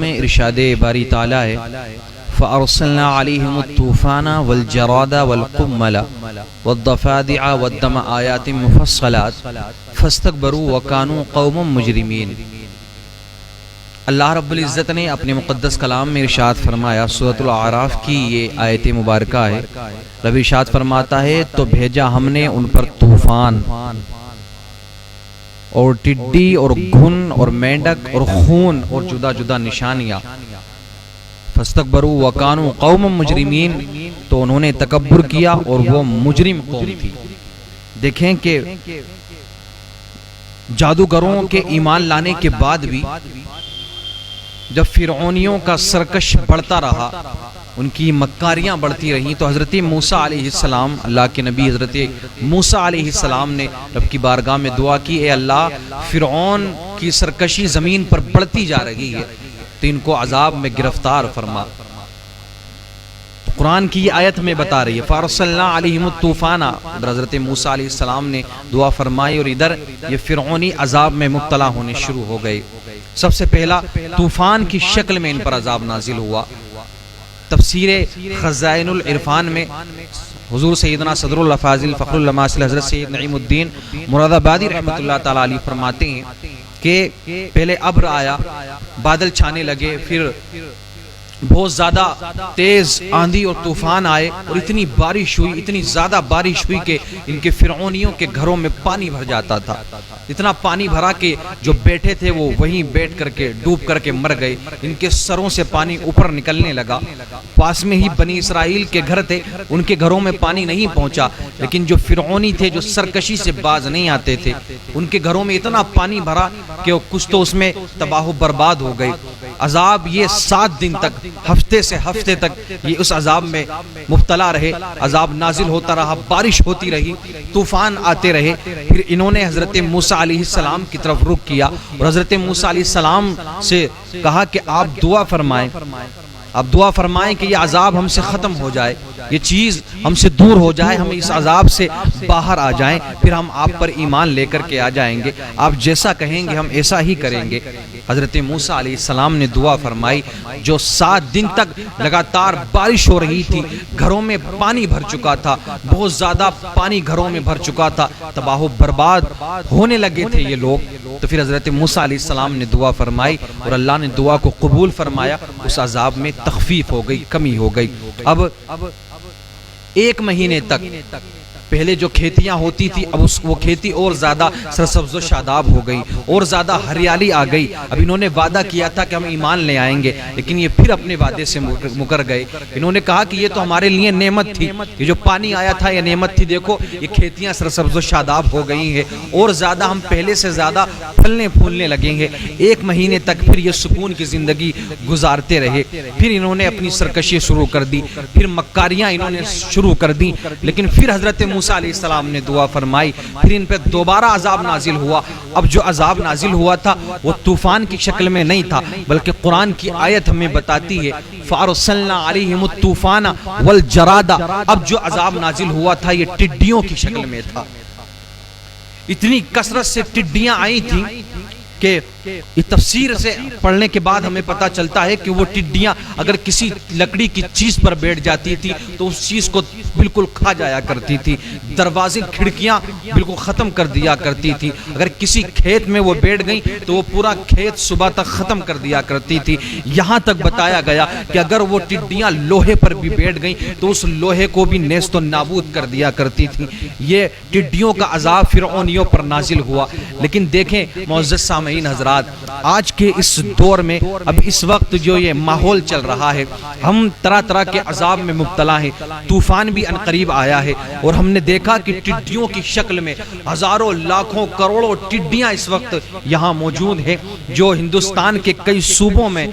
میں ارشاد باری تعالیٰ ہے فَأَرْسَلْنَا عَلَيْهِمُ الطُّوفَانَ وَالْجَرَادَ وَالْقُمَّلَ وَالضَّفَادِعَ وَالدَّمَ آيَاتٍ مُفَصَّلَاتٍ فَاسْتَكْبَرُوا وَكَانُوا قَوْمًا مُجْرِمِينَ۔ اللہ رب العزت نے اپنے مقدس کلام میں ارشاد فرمایا، سورۃ الاعراف کی یہ آیت مبارکہ ہے۔ رب ارشاد فرماتا ہے تو بھیجا ہم نے ان پر طوفان اور ٹڈی اور گھن اور مینڈک اور خون اور جدا جدا نشانیاں۔ فاستکبروا وکانوا قوما مجرمین، تو انہوں نے تکبر کیا اور وہ مجرم قوم تھی۔ دیکھیں کہ جادوگروں کے ایمان لانے کے بعد بھی جب فرعونیوں کا سرکش بڑھتا رہا، ان کی مکاریاں بڑھتی رہیں، تو حضرت موسیٰ علیہ السلام، اللہ کے نبی حضرت موسیٰ علیہ السلام نے رب کی بارگاہ میں دعا کی، اے اللہ فرعون کی سرکشی زمین پر بڑھتی جا رہی ہے تو ان کو عذاب میں گرفتار فرما۔ قرآن کی یہ آیت میں بتا رہی ہے فَأَرْسَلْنَا عَلَيْهِمُ الطُّوفَانَ، حضرت موسیٰ علیہ السلام نے دعا فرمائی اور ادھر یہ فرعونی عذاب میں مبتلا ہونے شروع ہو گئے۔ سب سے پہلا طوفان کی شکل میں ان پر عذاب نازل ہوا۔ تفسیر خزائن العرفان میں حضور سیدنا صدر الافاضل فخر الاماثل حضرت سید نعیم الدین مراد آبادی رحمۃ اللہ تعالی علیہ فرماتے ہیں کہ پہلے ابر آیا، بادل چھانے لگے، پھر بہت زیادہ تیز آندھی اور طوفان آئے اور اتنی بارش ہوئی، اتنی زیادہ بارش ہوئی کہ ان کے فرعونیوں کے گھروں میں پانی بھر جاتا تھا۔ اتنا پانی بھرا کہ جو بیٹھے تھے وہ وہیں بیٹھ کر کے ڈوب کر کے مر گئے، ان کے سروں سے پانی اوپر نکلنے لگا۔ پاس میں ہی بنی اسرائیل کے گھر تھے، ان کے گھروں میں پانی نہیں پہنچا، لیکن جو فرعونی تھے جو سرکشی سے باز نہیں آتے تھے، ان کے گھروں میں اتنا پانی بھرا کہ کچھ تو اس میں تباہ و برباد ہو گئے۔ عذاب یہ 7 دن تک، ہفتے سے ہفتے تک یہ اس عذاب میں مبتلا رہے، عذاب نازل ہوتا رہا، بارش ہوتی رہی، طوفان آتے رہے۔ پھر انہوں نے حضرت موسیٰ علیہ السلام کی طرف رخ کیا اور حضرت موسیٰ علیہ السلام سے کہا کہ آپ دعا فرمائیں، آپ دعا فرمائیں کہ یہ عذاب ہم سے ختم ہو جائے، یہ چیز ہم سے دور ہو جائے، ہم اس عذاب سے باہر آ جائیں، پھر ہم آپ پر ایمان لے کر کے آ جائیں گے، آپ جیسا کہیں گے ہم ایسا ہی کریں گے۔ حضرت موسیٰ علیہ السلام نے دعا فرمائی، جو 7 دن تک لگاتار بارش ہو رہی تھی، گھروں میں پانی بھر چکا تھا، بہت زیادہ پانی گھروں میں بھر چکا تھا، تباہ و برباد ہونے لگے تھے یہ لوگ۔ تو پھر حضرت موسیٰ علیہ السلام نے دعا فرمائی اور اللہ نے دعا کو قبول فرمایا، اس عذاب میں تخفیف ہو گئی، کمی ہو گئی۔ اب 1 مہینے تک پہلے جو کھیتیاں ہوتی تھی، اب وہ کھیتی اور زیادہ سرسبز و شاداب ہو گئی، اور زیادہ ہریالی آ گئی۔ اب انہوں نے وعدہ کیا تھا کہ ہم ایمان لے آئیں گے، لیکن یہ پھر اپنے وعدے سے مکر گئے۔ انہوں نے کہا کہ یہ تو ہمارے لیے نعمت تھی، یہ جو پانی آیا تھا یہ نعمت تھی، دیکھو یہ کھیتیاں سرسبز و شاداب ہو گئی ہیں اور زیادہ ہم پہلے سے زیادہ پھلنے پھولنے لگیں گے۔ 1 مہینے تک پھر یہ سکون کی زندگی گزارتے رہے۔ پھر انہوں نے اپنی سرکشی شروع کر دی، پھر مکاریاں انہوں نے شروع کر دی، لیکن پھر حضرت موسیٰ علیہ السلام نے دعا فرمائی، پھر ان پہ دوبارہ عذاب نازل ہوا۔ اب جو عذاب نازل ہوا تھا وہ طوفان کی شکل میں نہیں تھا، بلکہ قرآن کی آیت ہمیں بتاتی ہے فَأَرْسَلْنَا عَلَيْهِمُ الطُّوفَانَ وَالْجَرَادَ، اب جو عذاب نازل ہوا تھا یہ ٹڈیوں کی شکل میں تھا۔ اتنی کثرت سے ٹڈیاں آئی تھیں کہ یہ تفسیر سے پڑھنے کے بعد ہمیں پتہ چلتا ہے کہ وہ ٹڈیاں اگر کسی لکڑی کی چیز پر بیٹھ جاتی تھی تو اس چیز کو بالکل کھا جایا کرتی تھی، دروازے کھڑکیاں بالکل ختم کر دیا کرتی تھی، اگر کسی کھیت میں وہ بیٹھ گئیں تو وہ پورا کھیت صبح تک ختم کر دیا کرتی تھی۔ یہاں تک بتایا گیا کہ اگر وہ ٹڈیاں لوہے پر بھی بیٹھ گئیں تو اس لوہے کو بھی نیست و نابود کر دیا کرتی تھی۔ یہ ٹڈیوں کا عذاب فرعونیوں پر نازل ہوا۔ لیکن دیکھیں معزز سامعین حضرات، آج کے اس دور میں اب اس وقت جو یہ ماحول چل رہا ہے، ہم طرح طرح کے عذاب میں مبتلا ہیں۔ طوفان بھی عنقریب آیا ہے اور ہم نے دیکھا کہ ٹڈیوں کی شکل میں ہزاروں لاکھوں کروڑوں ٹڈیاں اس وقت یہاں موجود ہیں، جو ہندوستان کے کئی صوبوں میں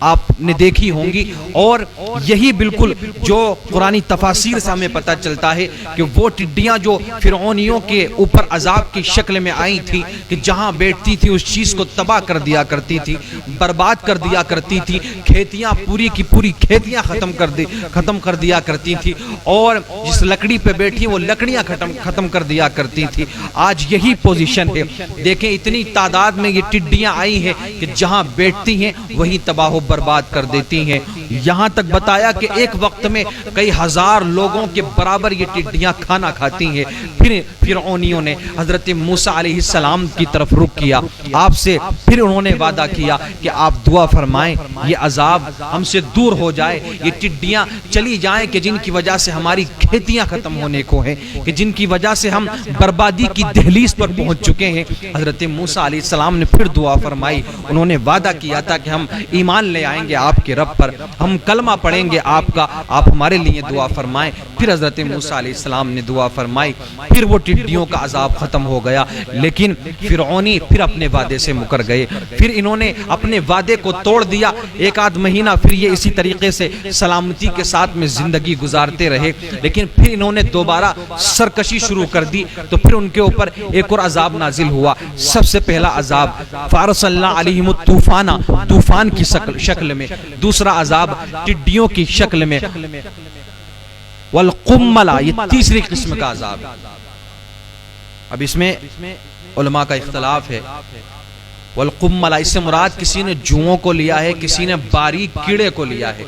آپ نے دیکھی ہوں گی، اور یہی بالکل جو قرآنی تفاسیر سے ہمیں پتہ چلتا ہے کہ وہ ٹڈیاں جو فرعونیوں کے اوپر عذاب کی شکل میں آئی تھی کہ جہاں بیٹھتی تھی اس چیز کو تباہ کر دیا کرتی تھی، برباد کر دیا کرتی تھی، کھیتیاں پوری کی پوری کھیتیاں ختم کر دیا کرتی تھی، اور جس لکڑی پہ بیٹھی وہ لکڑیاں ختم کر دیا کرتی تھی۔ آج یہی پوزیشن ہے، دیکھیں اتنی تعداد میں یہ ٹڈیاں آئی ہیں کہ جہاں بیٹھتی ہیں وہی تباہ و برباد کر دیتی ہیں۔ یہاں تک بتایا کہ ایک وقت میں کئی ہزار لوگوں کے برابر یہ ٹڈیاں کھانا کھاتی ہیں۔ پھر فرعونیوں نے حضرت موسیٰ علیہ السلام کی طرف رخ کیا، آپ سے پھر انہوں نے وعدہ کیا کہ آپ دعا فرمائیں یہ عذاب ہم سے دور ہو جائے، یہ ٹڈیاں چلی جائیں کہ جن کی وجہ سے ہماری کھیتیاں ختم ہونے کو ہیں، کہ جن کی وجہ سے ہم بربادی کی دہلیز پر پہنچ چکے ہیں۔ حضرت موسیٰ علیہ السلام نے پھر دعا فرمائی، انہوں نے وعدہ کیا تھا کہ ہم ایمان لے آئیں گے آپ کے رب پر، ہم کلمہ پڑھیں گے آپ کا، آپ ہمارے لیے دعا فرمائیں۔ پھر حضرت موسیٰ علیہ السلام نے دعا فرمائی، پھر وہ ٹڈیوں کا عذاب ختم ہو گیا، لیکن فرعونی پھر اپنے وعدے سے مکر گئے، پھر انہوں نے اپنے وعدے کو توڑ دیا۔ ایک آدھ مہینہ پھر یہ اسی طریقے سے سلامتی کے ساتھ میں زندگی گزارتے رہے، لیکن پھر انہوں نے دوبارہ سرکشی شروع کر دی، تو پھر ان کے اوپر ایک اور عذاب نازل ہوا۔ سب سے پہلا عذاب فارسلنا علیہم الطوفان، طوفان کی شکل میں، دوسرا عذاب ٹڈیوں کی شکل میں، والقملہ یہ تیسری قسم کا عذاب۔ اب اس میں علماء کا اختلاف ہے، والقملہ اس سے مراد کسی نے جوؤں کو لیا ہے، کسی نے باریک کیڑے کو لیا ہے۔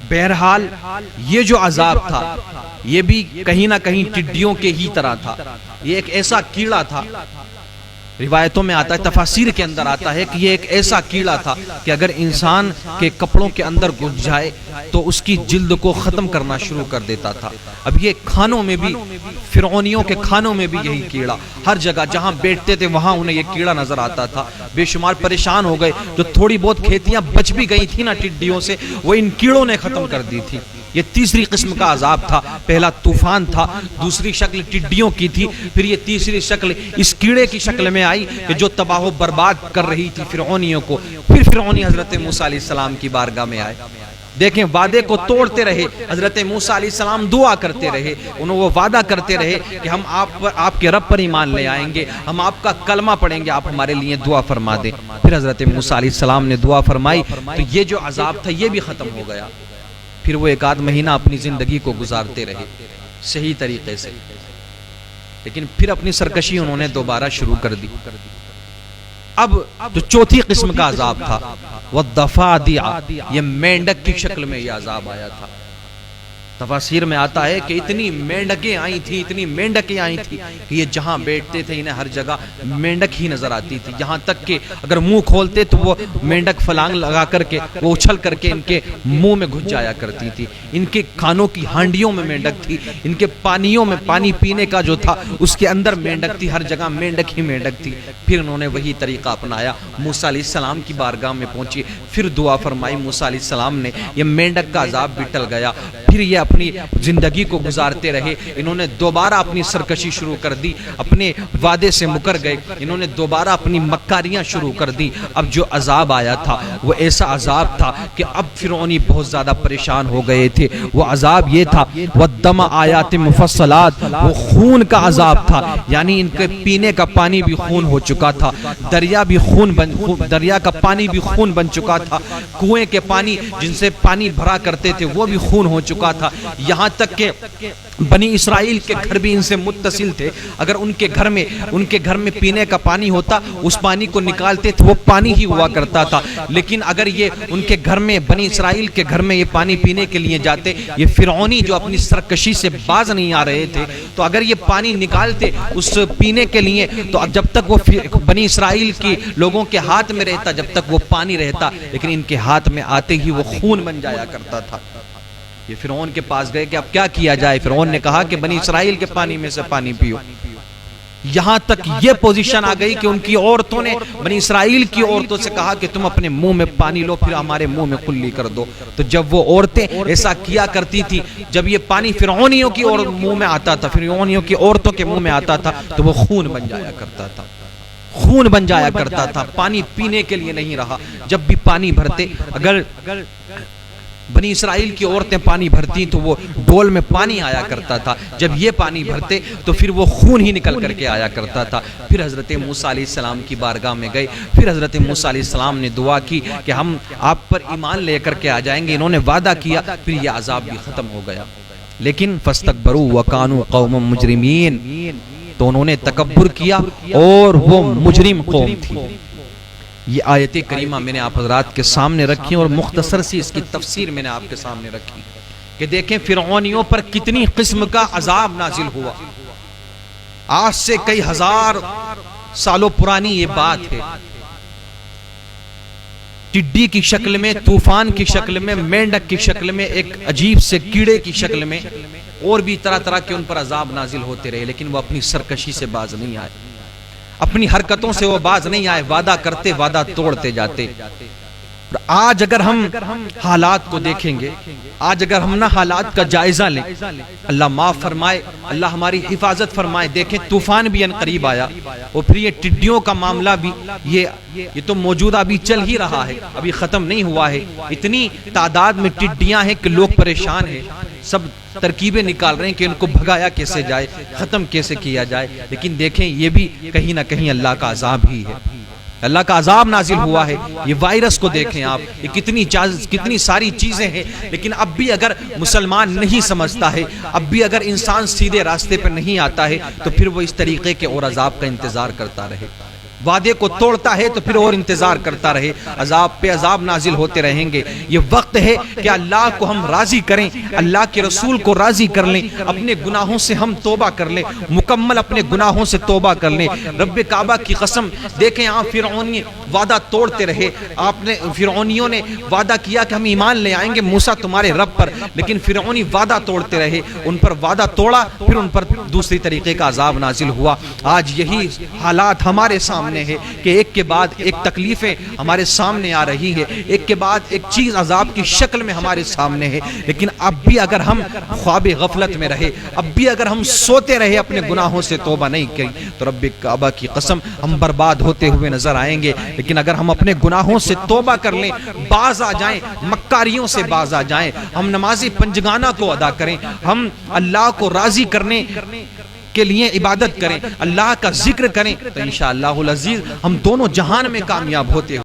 بہرحال یہ جو عذاب تھا یہ بھی کہیں نہ کہیں ٹڈیوں کے ہی طرح تھا، یہ ایک ایسا کیڑا تھا، روایتوں میں آتا ہے، تفاسیر کے اندر آتا ہے کہ یہ ایک ایسا کیڑا تھا کہ اگر انسان کے کپڑوں کے اندر گھس جائے تو اس کی جلد کو ختم کرنا شروع کر دیتا تھا۔ اب یہ کھانوں میں بھی، فرعونیوں کے کھانوں میں بھی یہی کیڑا، ہر جگہ جہاں بیٹھتے تھے وہاں انہیں یہ کیڑا نظر آتا تھا۔ بے شمار پریشان ہو گئے، جو تھوڑی بہت کھیتیاں بچ بھی گئی تھی نا ٹڈیوں سے، وہ ان کیڑوں نے ختم کر دی تھی۔ یہ تیسری قسم کا عذاب تھا، پہلا طوفان تھا، دوسری شکل ٹڈیوں کی تھی، پھر یہ تیسری شکل اس کیڑے کی شکل میں آئی کہ جو تباہ و برباد کر رہی تھی فرعونیوں کو۔ پھر فرعونی حضرت موسیٰ علیہ السلام کی بارگاہ میں آئے، دیکھیں وعدے کو توڑتے رہے، حضرت موسیٰ علیہ السلام دعا کرتے رہے، انہوں وہ وعدہ کرتے رہے کہ ہم آپ کے رب پر ایمان لے آئیں گے، ہم آپ کا کلمہ پڑھیں گے، آپ ہمارے لیے دعا فرما دیں۔ پھر حضرت موسیٰ علیہ السلام نے دعا فرمائی تو یہ جو عذاب تھا یہ بھی ختم ہو گیا۔ پھر وہ ایک آدھ مہینہ اپنی زندگی کو گزارتے رہے صحیح طریقے سے، لیکن پھر اپنی سرکشی انہوں نے دوبارہ شروع کر دی۔ اب جو چوتھی قسم کا عذاب تھا والضفادع، یہ مینڈک کی شکل میں یہ عذاب آیا تھا۔ تفاسیر میں آتا ہے کہ اتنی مینڈکیں آئی تھی، اتنی مینڈکیں آئی تھی کہ یہ جہاں بیٹھتے تھے انہیں ہر جگہ مینڈک ہی نظر آتی تھی، یہاں تک کہ اگر منہ کھولتے تو وہ مینڈک فلانگ لگا کر کے وہ اچھل کر کے ان کے منہ میں گھس جایا کرتی تھی۔ ان کے کھانوں کی ہانڈیوں میں مینڈک تھی، ان کے پانیوں میں پانی پینے کا جو تھا اس کے اندر مینڈک تھی، ہر جگہ مینڈک ہی مینڈک تھی۔ پھر انہوں نے وہی طریقہ اپنایا، موسیٰ علیہ السلام کی بارگاہ میں پہنچی، پھر دعا فرمائی موسیٰ علیہ السلام نے، یہ مینڈک کا عذاب بھی ٹل گیا۔ پھر یہ اپنی زندگی کو گزارتے رہے، انہوں نے دوبارہ اپنی سرکشی شروع کر دی، اپنے وعدے سے مکر گئے، انہوں نے دوبارہ اپنی مکاریاں شروع کر دی۔ اب جو عذاب آیا تھا وہ ایسا عذاب تھا کہ اب فرعونی بہت زیادہ پریشان ہو گئے تھے۔ وہ عذاب یہ تھا والدم آیات مفصلات، وہ خون کا عذاب تھا، یعنی ان کے پینے کا پانی بھی خون ہو چکا تھا، دریا کا پانی بھی خون بن چکا تھا، کنویں کے پانی جن سے پانی بھرا کرتے تھے وہ بھی خون ہو چکا تھا، یہاں تک کہ بنی اسرائیل کے گھر بھی ان سے متصل تھے۔ اگر ان کے گھر میں پینے کا پانی ہوتا اس پانی کو نکالتے تھے، وہ پانی ہی ہوا کرتا تھا، لیکن اگر یہ ان کے گھر میں بنی اسرائیل کے گھر میں یہ پانی پینے کے لیے جاتے، یہ فرعونی جو اپنی سرکشی سے باز نہیں آ رہے تھے، تو اگر یہ پانی نکالتے اس پینے کے لیے تو جب تک وہ بنی اسرائیل کی لوگوں کے ہاتھ میں رہتا، جب تک وہ پانی رہتا، لیکن ان کے ہاتھ میں آتے ہی وہ خون بن جایا کرتا تھا۔ یہ فرعون کے پاس گئے کہ اب کیا کیا جائے، فرعون نے کہا کہ بنی اسرائیل کے پانی میں سے پانی پیو۔ یہاں تک یہ پوزیشن آ گئی کہ ان کی عورتوں نے بنی اسرائیل کی عورتوں سے کہا کہ تم اپنے منہ میں پانی لو، پھر ہمارے منہ میں کلی کر دو۔ تو جب وہ عورتیں ایسا کیا کرتی تھی، جب یہ پانی فرعونیوں کی منہ میں آتا تھا، فرعونیوں کی عورتوں کے منہ میں آتا تھا، تو وہ خون بن جایا کرتا تھا۔ خون بن جایا کرتا تھا، پانی پینے کے لیے نہیں رہا۔ جب بھی پانی بھرتے، اگر بنی اسرائیل کی عورتیں پانی بھرتی تو وہ ڈول میں پانی آیا کرتا تھا، جب یہ پانی بھرتے تو پھر وہ خون ہی نکل کر کے آیا کرتا تھا۔ پھر حضرت موسیٰ علیہ السلام کی بارگاہ میں گئے، پھر حضرت موسیٰ علیہ السلام نے دعا کی کہ ہم آپ پر ایمان لے کر کے آ جائیں گے، انہوں نے وعدہ کیا، پھر یہ عذاب بھی ختم ہو گیا۔ لیکن فاستکبروا وکانوا قوما مجرمین، تو انہوں نے تکبر کیا اور وہ مجرم قوم تھی۔ یہ آیت کریمہ میں نے آپ حضرات کے سامنے رکھی اور مختصر سی اس کی تفسیر میں نے آپ کے سامنے رکھی کہ دیکھیں فرعونیوں پر کتنی قسم کا عذاب نازل ہوا۔ آج سے کئی ہزار سالوں پرانی یہ بات ہے۔ ٹڈی کی شکل میں، طوفان کی شکل میں، مینڈک کی شکل میں، ایک عجیب سے کیڑے کی شکل میں، اور بھی طرح طرح کے ان پر عذاب نازل ہوتے رہے، لیکن وہ اپنی سرکشی سے باز نہیں آئے، اپنی حرکتوں سے وہ باز نہیں آئے، وعدہ کرتے وعدہ توڑتے جاتے۔ آج اگر ہم حالات کو دیکھیں گے، آج اگر ہم نہ حالات کا جائزہ لیں، اللہ معاف فرمائے، اللہ ہماری حفاظت فرمائے، دیکھیں طوفان بھی ان قریب آیا، اور پھر یہ ٹڈیوں کا معاملہ بھی یہ تو موجودہ ابھی چل ہی رہا ہے، ابھی ختم نہیں ہوا ہے۔ اتنی تعداد میں ٹڈیاں ہیں کہ لوگ پریشان ہیں، سب ترکیبیں نکال رہے ہیں کہ ان کو بھگایا کیسے جائے، ختم کیسے کیا جائے، لیکن دیکھیں یہ بھی کہیں نہ کہیں اللہ کا عذاب ہی ہے، اللہ کا عذاب نازل ہوا ہے۔ یہ وائرس کو دیکھیں آپ، یہ کتنی ساری چیزیں ہیں، لیکن اب بھی اگر مسلمان نہیں سمجھتا ہے، اب بھی اگر انسان سیدھے راستے پر نہیں آتا ہے، تو پھر وہ اس طریقے کے اور عذاب کا انتظار کرتا رہے، وعدے کو توڑتا ہے تو پھر اور انتظار کرتا رہے، عذاب پہ عذاب نازل ہوتے رہیں گے۔ یہ وقت ہے کہ اللہ کو ہم راضی کریں، اللہ کے رسول کو راضی کر لیں، اپنے گناہوں سے ہم توبہ کر لیں، مکمل اپنے گناہوں سے توبہ کر لیں۔ رب کعبہ کی قسم، دیکھیں آپ فرعونی وعدہ توڑتے رہے، فرعونیوں نے وعدہ کیا کہ ہم ایمان لے آئیں گے موسیٰ تمہارے رب پر، لیکن فرعونی وعدہ توڑتے رہے، ان پر وعدہ توڑا، پھر ان پر دوسری طریقے کا عذاب نازل ہوا۔ آج یہی حالات ہمارے سامنے ہے کہ ایک کے بعد ایک تکلیفیں ہمارے سامنے آ رہی ہے، ایک کے بعد ایک چیز عذاب کی شکل میں ہمارے سامنے ہے، لیکن اب بھی اگر ہم خواب غفلت میں رہے، اب بھی اگر ہم سوتے رہے، اپنے گناہوں سے توبہ نہیں کی، تو رب کعبہ کی قسم ہم برباد ہوتے ہوئے نظر آئیں گے۔ لیکن اگر ہم اپنے گناہوں سے توبہ کر لیں، باز آ جائیں، مکاریوں سے باز آ جائیں، ہم نماز پنجگانہ کو ادا کریں، ہم اللہ کو راضی کرنے کے لیے عبادت کریں، اللہ کا ذکر کریں، تو انشاءاللہ العزیز ہم دونوں جہان میں کامیاب ہوتے ہیں۔